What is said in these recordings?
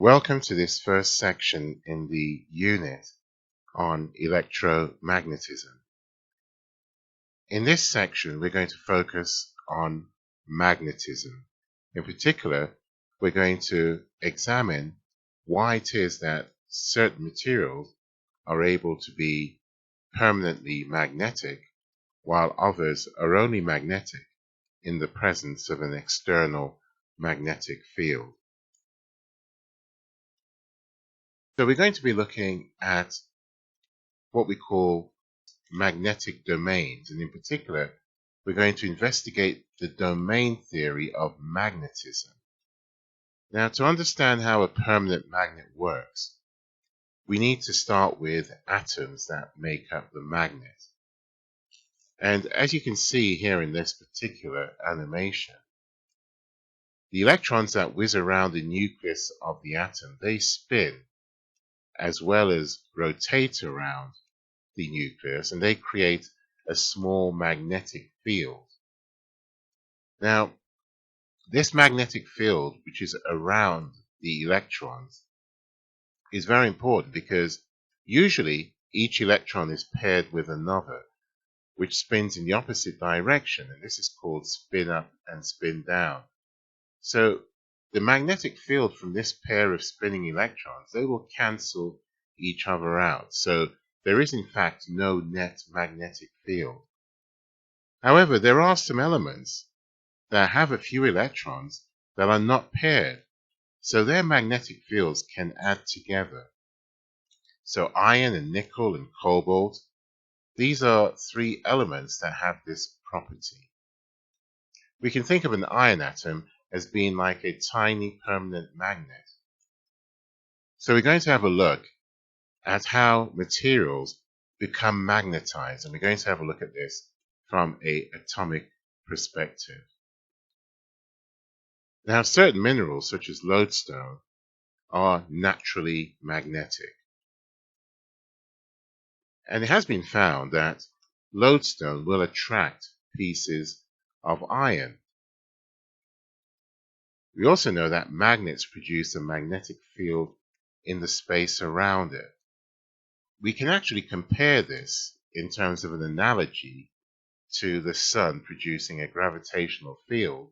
Welcome to this first section in the unit on electromagnetism. In this section, we're going to focus on magnetism. In particular, we're going to examine why it is that certain materials are able to be permanently magnetic, while others are only magnetic in the presence of an external magnetic field. So we're going to be looking at what we call magnetic domains, and in particular, we're going to investigate the domain theory of magnetism. Now, to understand how a permanent magnet works, we need to start with atoms that make up the magnet. And as you can see here in this particular animation, the electrons that whiz around the nucleus of the atom, they spin as well as rotate around the nucleus, and they create a small magnetic field. Now, this magnetic field, which is around the electrons, is very important because usually each electron is paired with another, which spins in the opposite direction, and this is called spin up and spin down. So the magnetic field from this pair of spinning electrons, they will cancel each other out. So there is in fact no net magnetic field. However, there are some elements that have a few electrons that are not paired, so their magnetic fields can add together. So iron and nickel and cobalt, these are three elements that have this property. We can think of an iron atom as being like a tiny permanent magnet. So we're going to have a look at how materials become magnetized, and we're going to have a look at this from an atomic perspective. Now, certain minerals, such as lodestone, are naturally magnetic. And it has been found that lodestone will attract pieces of iron. We also know that magnets produce a magnetic field in the space around it. We can actually compare this in terms of an analogy to the sun producing a gravitational field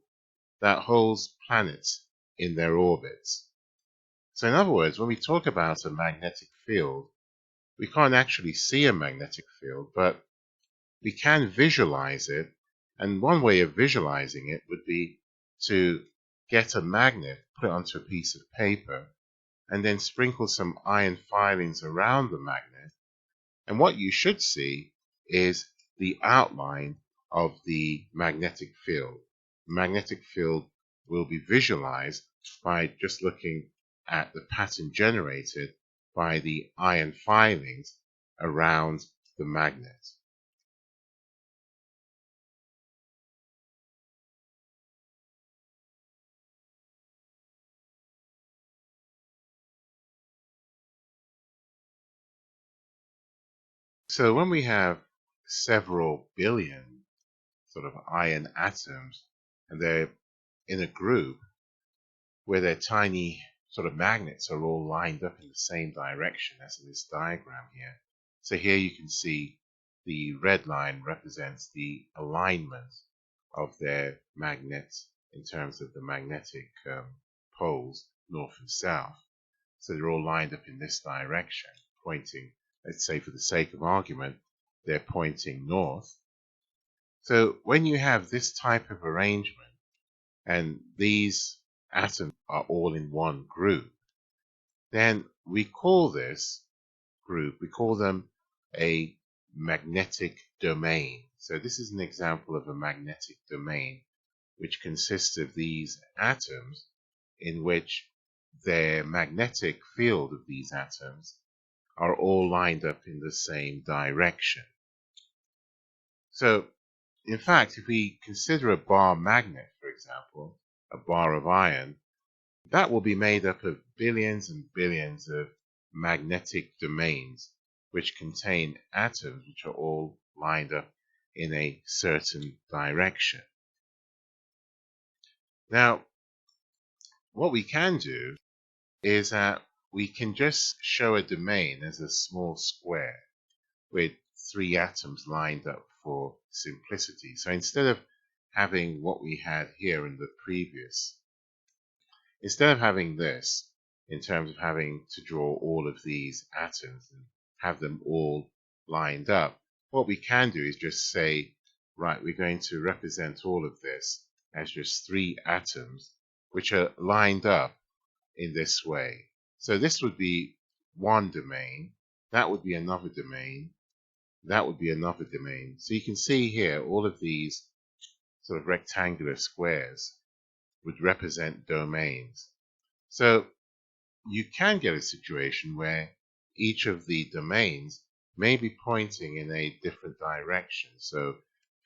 that holds planets in their orbits. So in other words, when we talk about a magnetic field, we can't actually see a magnetic field, but we can visualize it. And one way of visualizing it would be to get a magnet, put it onto a piece of paper, and then sprinkle some iron filings around the magnet. And what you should see is the outline of the magnetic field. The magnetic field will be visualized by just looking at the pattern generated by the iron filings around the magnet. So when we have several billion sort of iron atoms, and they're in a group where their tiny sort of magnets are all lined up in the same direction as in this diagram here. So here you can see the red line represents the alignment of their magnets in terms of the magnetic poles, north and south. So they're all lined up in this direction, pointing, let's say for the sake of argument, they're pointing north. So when you have this type of arrangement, and these atoms are all in one group, then we call this group, we call them a magnetic domain. So this is an example of a magnetic domain, which consists of these atoms in which their magnetic field of these atoms are all lined up in the same direction. So, in fact, if we consider a bar magnet, for example, a bar of iron, that will be made up of billions and billions of magnetic domains, which contain atoms which are all lined up in a certain direction. Now, what we can do is that we can just show a domain as a small square with three atoms lined up for simplicity. So instead of having what we had here in the previous, instead of having this in terms of having to draw all of these atoms and have them all lined up, what we can do is just say, right, we're going to represent all of this as just three atoms which are lined up in this way. So this would be one domain, that would be another domain, that would be another domain. So you can see here all of these sort of rectangular squares would represent domains. So you can get a situation where each of the domains may be pointing in a different direction. So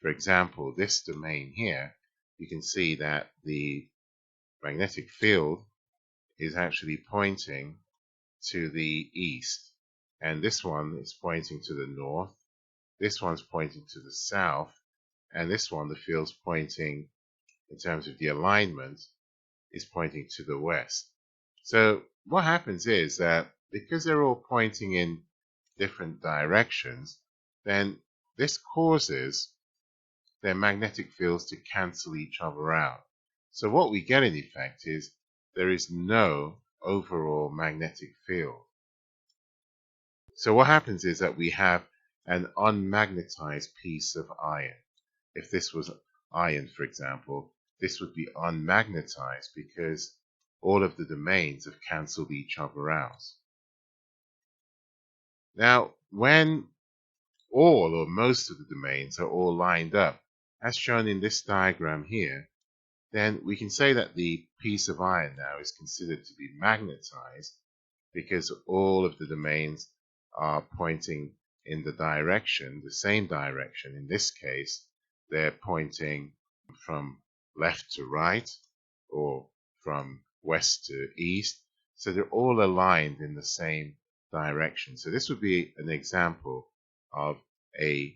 for example, this domain here, you can see that the magnetic field is actually pointing to the east, and this one is pointing to the north, this one's pointing to the south, and this one, the field's pointing in terms of the alignment, is pointing to the west. So what happens is that because they're all pointing in different directions, then this causes their magnetic fields to cancel each other out. So what we get in effect is there is no overall magnetic field. So what happens is that we have an unmagnetized piece of iron. If this was iron, for example, this would be unmagnetized because all of the domains have cancelled each other out. Now, when all or most of the domains are all lined up, as shown in this diagram here, then we can say that the piece of iron now is considered to be magnetized because all of the domains are pointing in the direction, the same direction. In this case, they're pointing from left to right or from west to east. So they're all aligned in the same direction. So this would be an example of a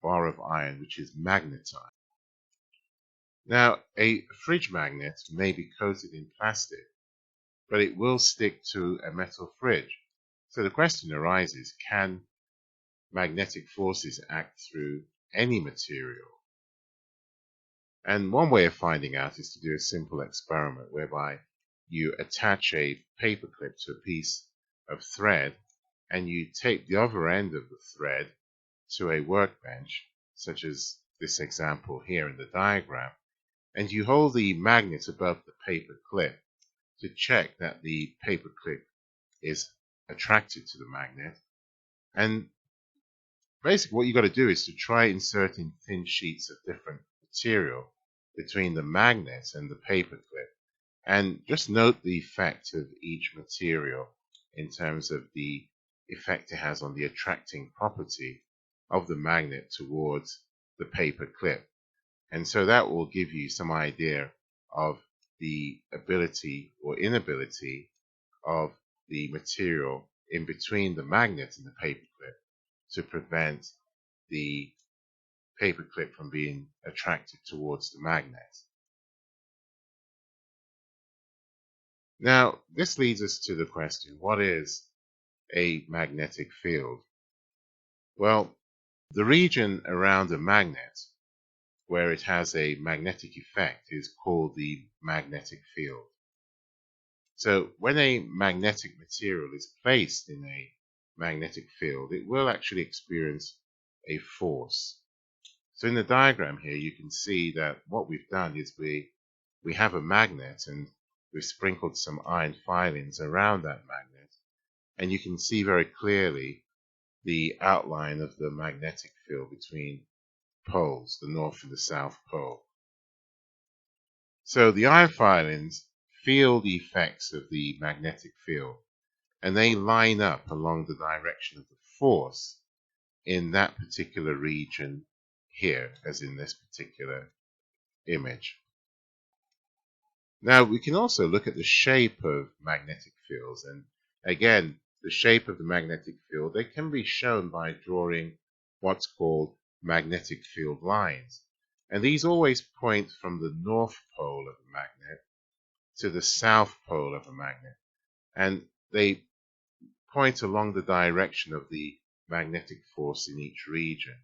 bar of iron which is magnetized. Now, a fridge magnet may be coated in plastic, but it will stick to a metal fridge. So the question arises, can magnetic forces act through any material? And one way of finding out is to do a simple experiment whereby you attach a paperclip to a piece of thread and you tape the other end of the thread to a workbench, such as this example here in the diagram, and you hold the magnet above the paper clip to check that the paper clip is attracted to the magnet. And basically what you've got to do is to try inserting thin sheets of different material between the magnet and the paper clip, and just note the effect of each material in terms of the effect it has on the attracting property of the magnet towards the paper clip. And so that will give you some idea of the ability or inability of the material in between the magnet and the paperclip to prevent the paperclip from being attracted towards the magnet. Now, this leads us to the question, what is a magnetic field? Well, the region around a magnet where it has a magnetic effect is called the magnetic field. So when a magnetic material is placed in a magnetic field, it will actually experience a force. So in the diagram here, you can see that what we've done is we have a magnet and we've sprinkled some iron filings around that magnet, and you can see very clearly the outline of the magnetic field between poles, the north and the south pole. So the iron filings feel the effects of the magnetic field, and they line up along the direction of the force in that particular region here, as in this particular image. Now we can also look at the shape of magnetic fields, and again, the shape of the magnetic field, they can be shown by drawing what's called magnetic field lines. And these always point from the north pole of a magnet to the south pole of a magnet. and they point along the direction of the magnetic force in each region.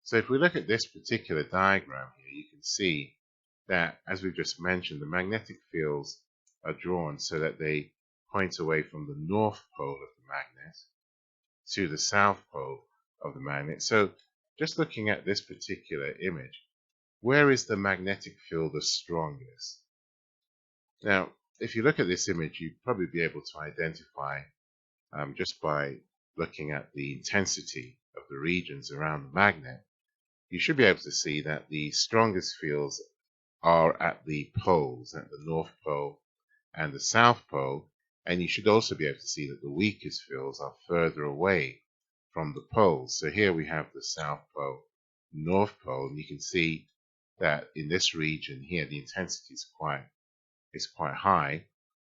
So if we look at this particular diagram here, you can see that, as we've just mentioned, the magnetic fields are drawn so that they point away from the north pole of the magnet to the south pole of the magnet. So just looking at this particular image, where is the magnetic field the strongest? Now, if you look at this image, you'd probably be able to identify just by looking at the intensity of the regions around the magnet. You should be able to see that the strongest fields are at the poles, at the North Pole and the South Pole, and you should also be able to see that the weakest fields are further away from the poles. So here we have the South Pole, North Pole, and you can see that in this region here the intensity is quite high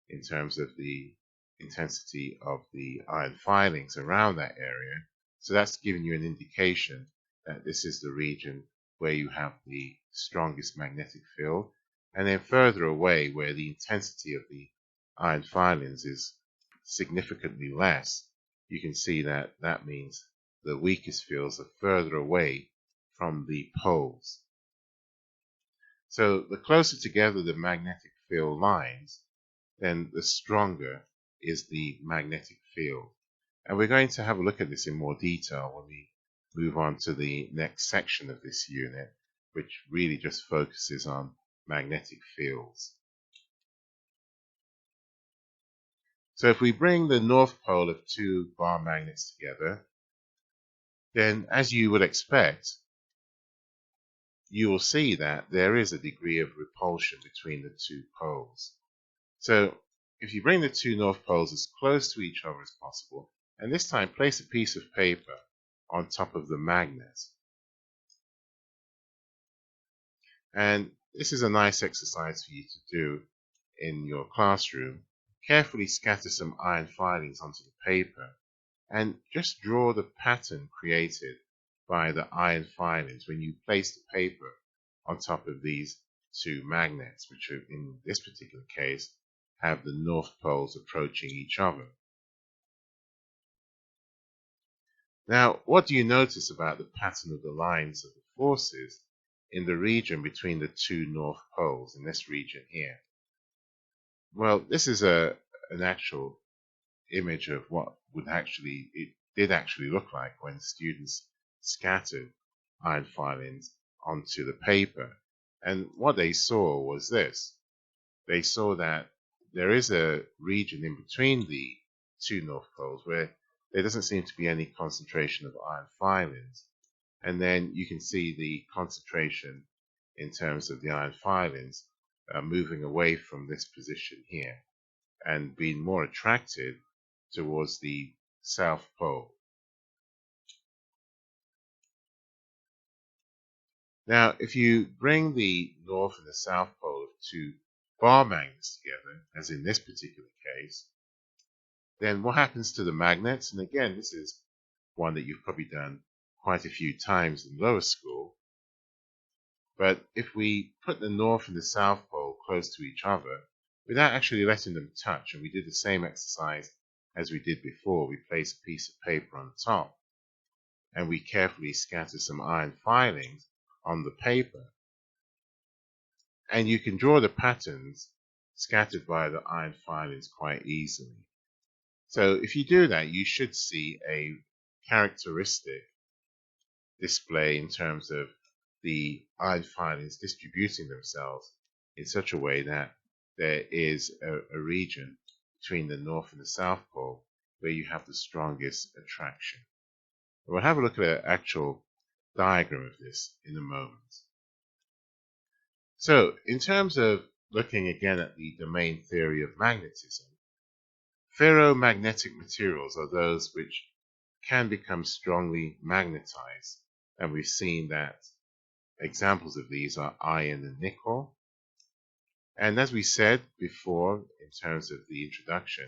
in terms of the intensity of the iron filings around that area. So that's giving you an indication that this is the region where you have the strongest magnetic field. And then further away, where the intensity of the iron filings is significantly less, you can see that that means the weakest fields are further away from the poles. So the closer together the magnetic field lines, then the stronger is the magnetic field. And we're going to have a look at this in more detail when we move on to the next section of this unit, which really just focuses on magnetic fields. So if we bring the north pole of two bar magnets together, then as you would expect, you will see that there is a degree of repulsion between the two poles. So if you bring the two north poles as close to each other as possible, and this time place a piece of paper on top of the magnet. And this is a nice exercise for you to do in your classroom. Carefully scatter some iron filings onto the paper and just draw the pattern created by the iron filings when you place the paper on top of these two magnets, which are, in this particular case, have the north poles approaching each other. Now, what do you notice about the pattern of the lines of the forces in the region between the two north poles, in this region here? Well, this is an actual image of what it did actually look like when students scattered iron filings onto the paper. And what they saw was this. They saw that there is a region in between the two north poles where there doesn't seem to be any concentration of iron filings. And then you can see the concentration in terms of the iron filings moving away from this position here and being more attracted towards the South Pole. Now, if you bring the North and the South Pole of two bar magnets together, as in this particular case, then what happens to the magnets? And again, this is one that you've probably done quite a few times in lower school. But if we put the North and the South Pole close to each other, without actually letting them touch, and we did the same exercise as we did before, we place a piece of paper on the top, and we carefully scatter some iron filings on the paper. And you can draw the patterns scattered by the iron filings quite easily. So if you do that, you should see a characteristic display in terms of the iron filings distributing themselves in such a way that there is a region between the North and the South Pole where you have the strongest attraction. We'll have a look at an actual diagram of this in a moment. So, in terms of looking again at the domain theory of magnetism, ferromagnetic materials are those which can become strongly magnetized, and we've seen that examples of these are iron and nickel. And as we said before in terms of the introduction,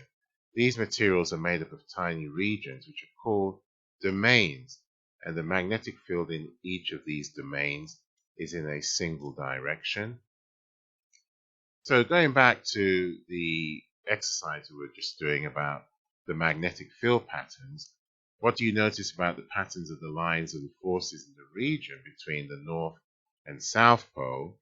these materials are made up of tiny regions which are called domains, and the magnetic field in each of these domains is in a single direction. So going back to the exercise we were just doing about the magnetic field patterns, what do you notice about the patterns of the lines of the forces in the region between the North and South Pole?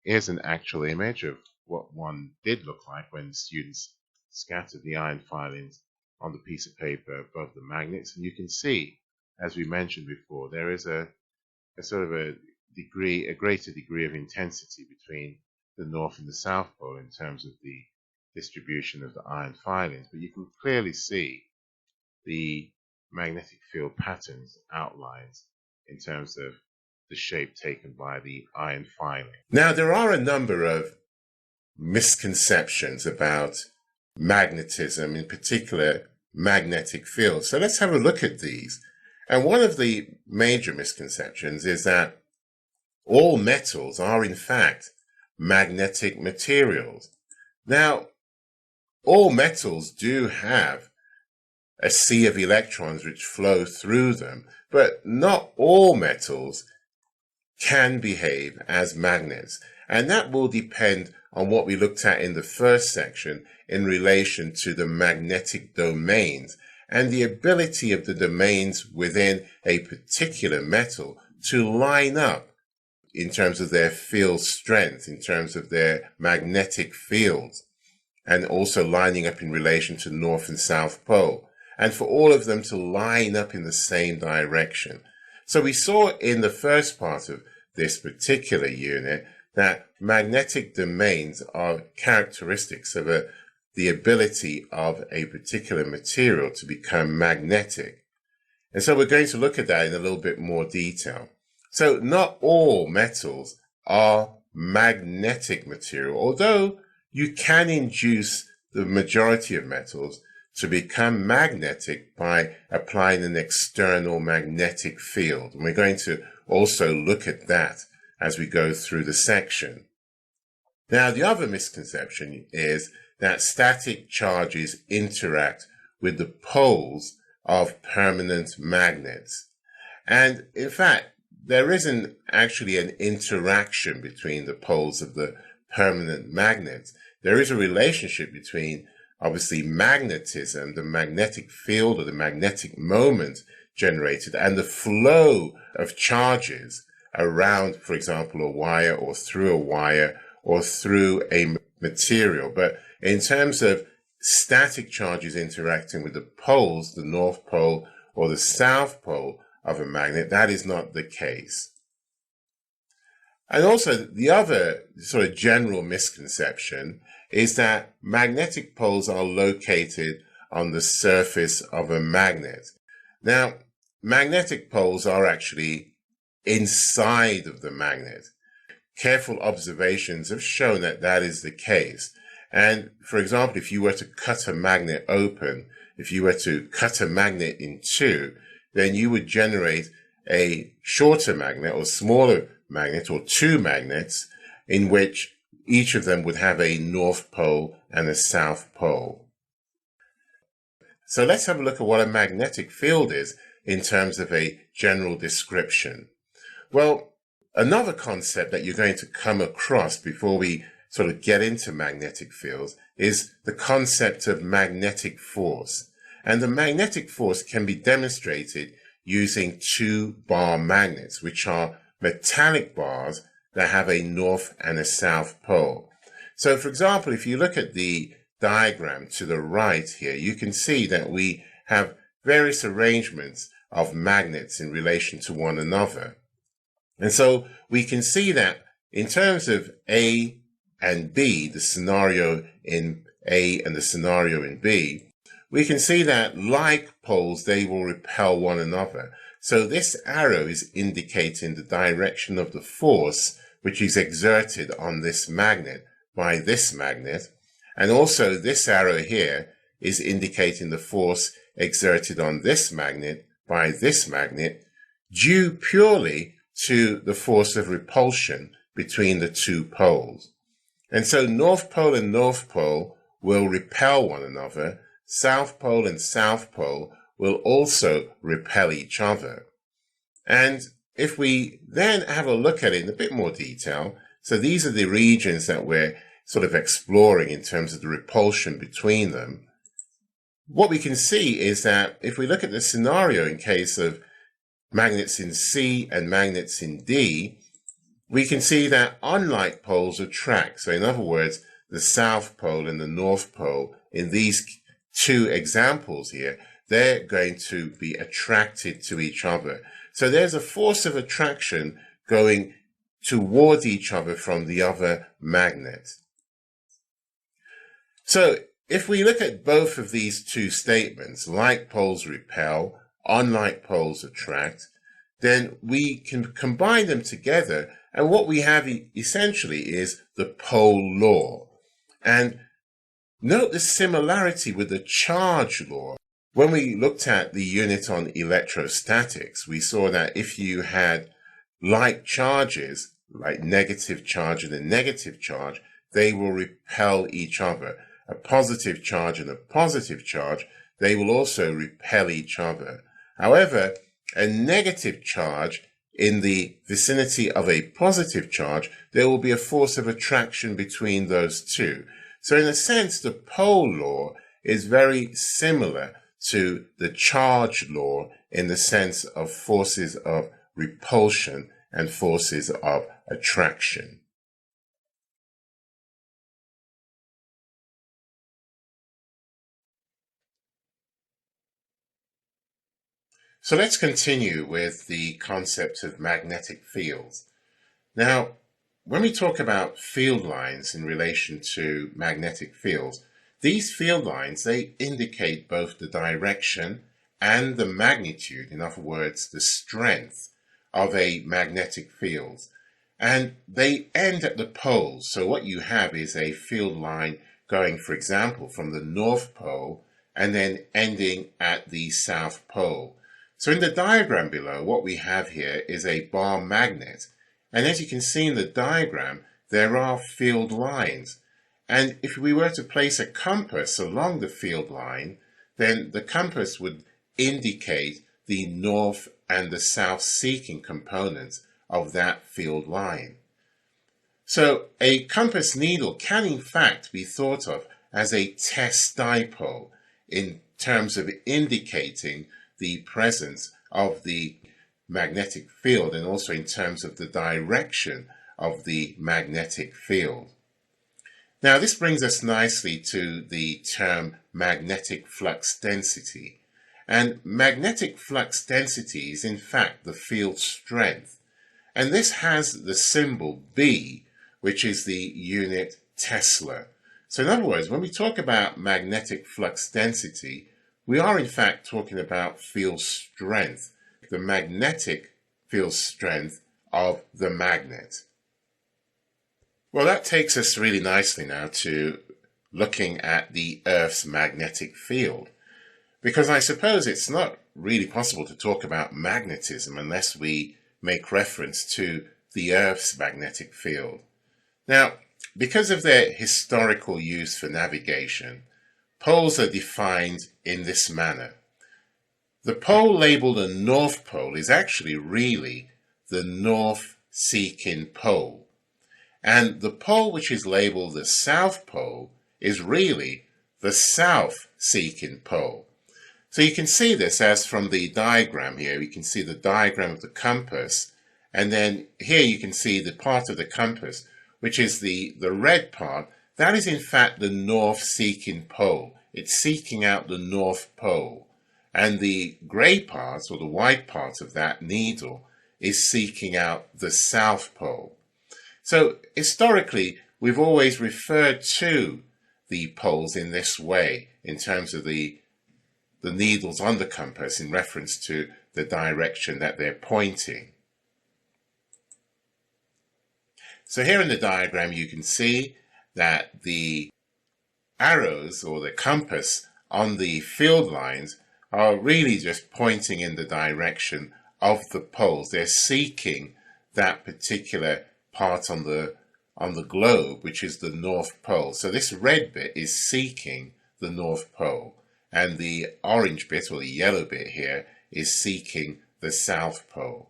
Here's an actual image of what one did look like when students scattered the iron filings on the piece of paper above the magnets. And you can see, as we mentioned before, there is a sort of a greater degree of intensity between the North and the South Pole in terms of the distribution of the iron filings. But you can clearly see the magnetic field patterns outlines in terms of the shape taken by the iron filing. Now, there are a number of misconceptions about magnetism, in particular magnetic fields. So let's have a look at these. And one of the major misconceptions is that all metals are in fact magnetic materials. Now, all metals do have a sea of electrons which flow through them, but not all metals can behave as magnets. And that will depend on what we looked at in the first section in relation to the magnetic domains and the ability of the domains within a particular metal to line up in terms of their field strength, in terms of their magnetic fields, and also lining up in relation to North and South Pole, and for all of them to line up in the same direction. So we saw in the first part of this particular unit that magnetic domains are characteristics of the ability of a particular material to become magnetic. And so we're going to look at that in a little bit more detail. So not all metals are magnetic material, although you can induce the majority of metals to become magnetic by applying an external magnetic field. And we're going to also look at that as we go through the section. Now, the other misconception is that static charges interact with the poles of permanent magnets. And in fact, there isn't actually an interaction between the poles of the permanent magnets. There is a relationship between, obviously, magnetism, the magnetic field or the magnetic moment generated, and the flow of charges around, for example, a wire or through a wire or through a material. But in terms of static charges interacting with the poles, the North Pole or the South Pole of a magnet, that is not the case. And also the other sort of general misconception is that magnetic poles are located on the surface of a magnet. Now, magnetic poles are actually inside of the magnet. Careful observations have shown that that is the case. And for example, if you were to cut a magnet open, if you were to cut a magnet in two, then you would generate a shorter magnet or smaller magnet or two magnets in which each of them would have a North Pole and a South Pole. So let's have a look at what a magnetic field is in terms of a general description. Well, another concept that you're going to come across before we sort of get into magnetic fields is the concept of magnetic force. And the magnetic force can be demonstrated using two bar magnets, which are metallic bars that have a north and a south pole. So for example, if you look at the diagram to the right here, you can see that we have various arrangements of magnets in relation to one another. And so we can see that in terms of A and B, the scenario in A and the scenario in B, we can see that like poles, they will repel one another. So this arrow is indicating the direction of the force which is exerted on this magnet by this magnet. And also this arrow here is indicating the force exerted on this magnet by this magnet due purely to the force of repulsion between the two poles. And so North Pole and North Pole will repel one another. South Pole and South Pole will also repel each other. And if we then have a look at it in a bit more detail, so these are the regions that we're sort of exploring in terms of the repulsion between them, what we can see is that if we look at the scenario in case of magnets in C and magnets in D, we can see that unlike poles attract. So in other words, the South Pole and the North Pole, in these two examples here, they're going to be attracted to each other. So there's a force of attraction going towards each other from the other magnet. So if we look at both of these two statements, like poles repel, unlike poles attract, then we can combine them together, and what we have essentially is the pole law. And note the similarity with the charge law. When we looked at the unit on electrostatics, we saw that if you had like charges, like negative charge and a negative charge, they will repel each other. A positive charge and a positive charge, they will also repel each other. However, a negative charge in the vicinity of a positive charge, there will be a force of attraction between those two. So in a sense, the pole law is very similar to the charge law in the sense of forces of repulsion and forces of attraction. So let's continue with the concept of magnetic fields. Now, when we talk about field lines in relation to magnetic fields, these field lines, they indicate both the direction and the magnitude, in other words, the strength of a magnetic field. And they end at the poles. So what you have is a field line going, for example, from the North Pole and then ending at the South Pole. So in the diagram below, what we have here is a bar magnet. And as you can see in the diagram, there are field lines. And if we were to place a compass along the field line, then the compass would indicate the north and the south seeking components of that field line. So a compass needle can in fact be thought of as a test dipole in terms of indicating the presence of the magnetic field and also in terms of the direction of the magnetic field. Now this brings us nicely to the term magnetic flux density. And magnetic flux density is in fact the field strength. And this has the symbol B, which is the unit Tesla. So in other words, when we talk about magnetic flux density, we are in fact talking about field strength, the magnetic field strength of the magnet. Well, that takes us really nicely now to looking at the Earth's magnetic field, because I suppose it's not really possible to talk about magnetism unless we make reference to the Earth's magnetic field. Now, because of their historical use for navigation, poles are defined in this manner. The pole labeled a North Pole is actually really the North seeking pole. And the pole which is labeled the South Pole is really the South seeking pole. So you can see this as from the diagram here. You can see the diagram of the compass. And then here you can see the part of the compass, which is the red part. That is in fact the North seeking pole. It's seeking out the North Pole. And the grey part, or the white part of that needle, is seeking out the South Pole. So historically, we've always referred to the poles in this way, in terms of the needles on the compass in reference to the direction that they're pointing. So here in the diagram, you can see that the arrows or the compass on the field lines are really just pointing in the direction of the poles. They're seeking that particular part on the globe, which is the North Pole. So this red bit is seeking the North Pole, and the orange bit or the yellow bit here is seeking the South Pole.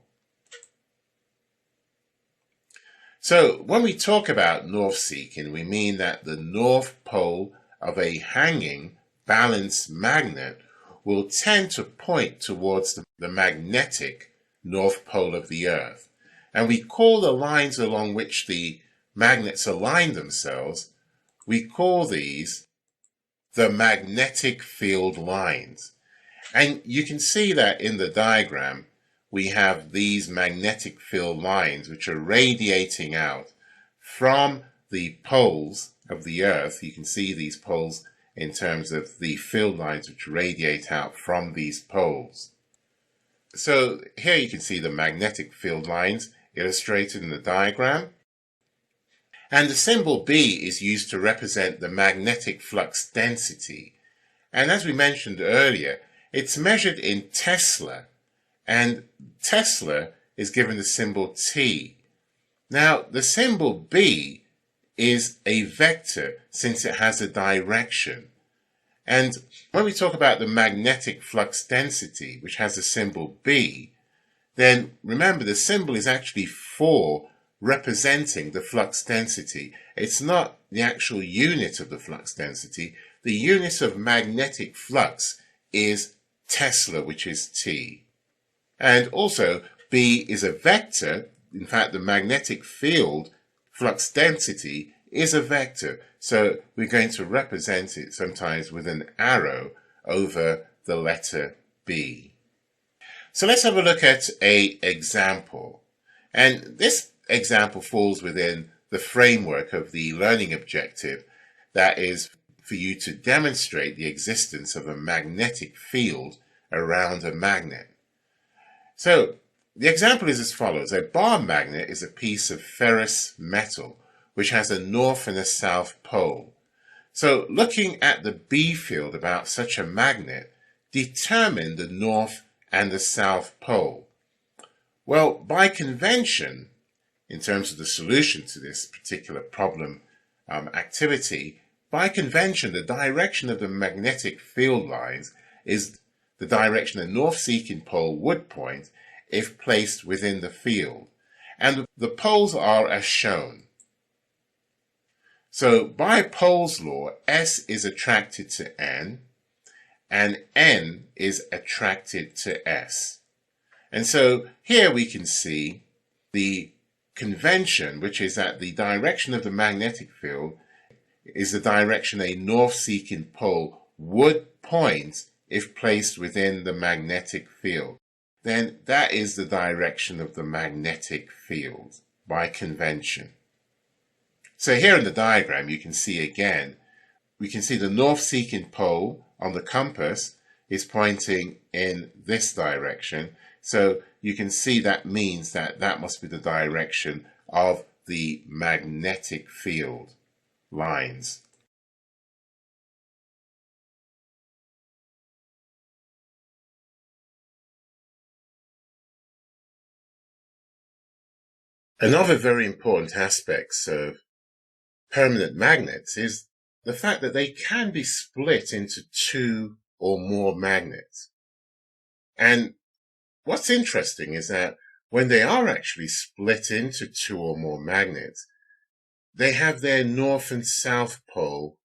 So when we talk about north seeking, we mean that the north pole of a hanging balanced magnet will tend to point towards the magnetic north pole of the Earth. And we call the lines along which the magnets align themselves, we call these the magnetic field lines. And you can see that in the diagram, we have these magnetic field lines which are radiating out from the poles of the Earth. You can see these poles in terms of the field lines which radiate out from these poles. So here you can see the magnetic field lines illustrated in the diagram. And the symbol B is used to represent the magnetic flux density. And as we mentioned earlier, it's measured in Tesla, and Tesla is given the symbol T. Now, the symbol B is a vector since it has a direction. And when we talk about the magnetic flux density, which has the symbol B, then remember the symbol is actually 4 representing the flux density. It's not the actual unit of the flux density. The unit of magnetic flux is Tesla, which is T. And also, B is a vector. In fact, the magnetic field flux density is a vector. So we're going to represent it sometimes with an arrow over the letter B. So let's have a look at an example. And this example falls within the framework of the learning objective, that is for you to demonstrate the existence of a magnetic field around a magnet. So the example is as follows. A bar magnet is a piece of ferrous metal which has a north and a south pole. So looking at the B field about such a magnet, determine the north and the south pole. Well, by convention, in terms of the solution to this particular problem activity, by convention, the direction of the magnetic field lines is the direction a north-seeking pole would point if placed within the field. And the poles are as shown. So by Pole's law, S is attracted to N, and N is attracted to S. And so here we can see the convention, which is that the direction of the magnetic field is the direction a north-seeking pole would point if placed within the magnetic field. Then that is the direction of the magnetic field by convention. So here in the diagram, you can see again, we can see the north-seeking pole on the compass is pointing in this direction. So you can see that means that that must be the direction of the magnetic field lines. Another very important aspect of permanent magnets is the fact that they can be split into 2 or more magnets. And what's interesting is that when they are actually split into 2 or more magnets, they have their north and south pole,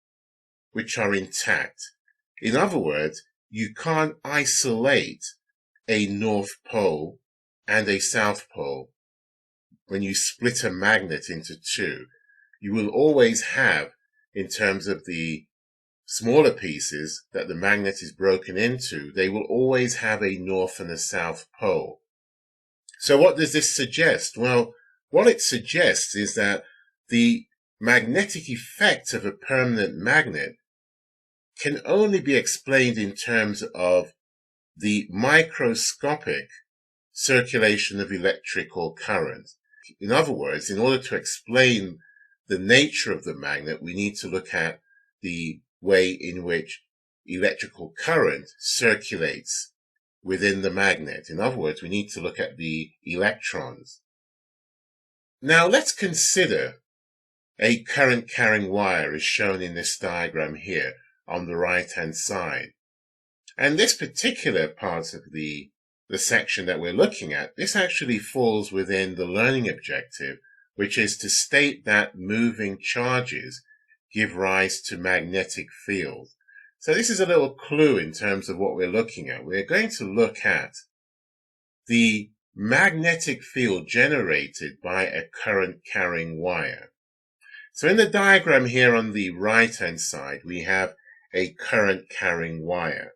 which are intact. In other words, you can't isolate a north pole and a south pole when you split a magnet into 2. You will always have, in terms of the smaller pieces that the magnet is broken into, they will always have a north and a south pole. So what does this suggest? Well, what it suggests is that the magnetic effect of a permanent magnet can only be explained in terms of the microscopic circulation of electrical current. In other words, in order to explain the nature of the magnet, we need to look at the way in which electrical current circulates within the magnet. In other words, we need to look at the electrons. Now let's consider a current carrying wire as shown in this diagram here on the right hand side. And this particular part of the section that we're looking at, this actually falls within the learning objective which is to state that moving charges give rise to magnetic fields. So this is a little clue in terms of what we're looking at. We're going to look at the magnetic field generated by a current carrying wire. So in the diagram here on the right hand side, we have a current carrying wire.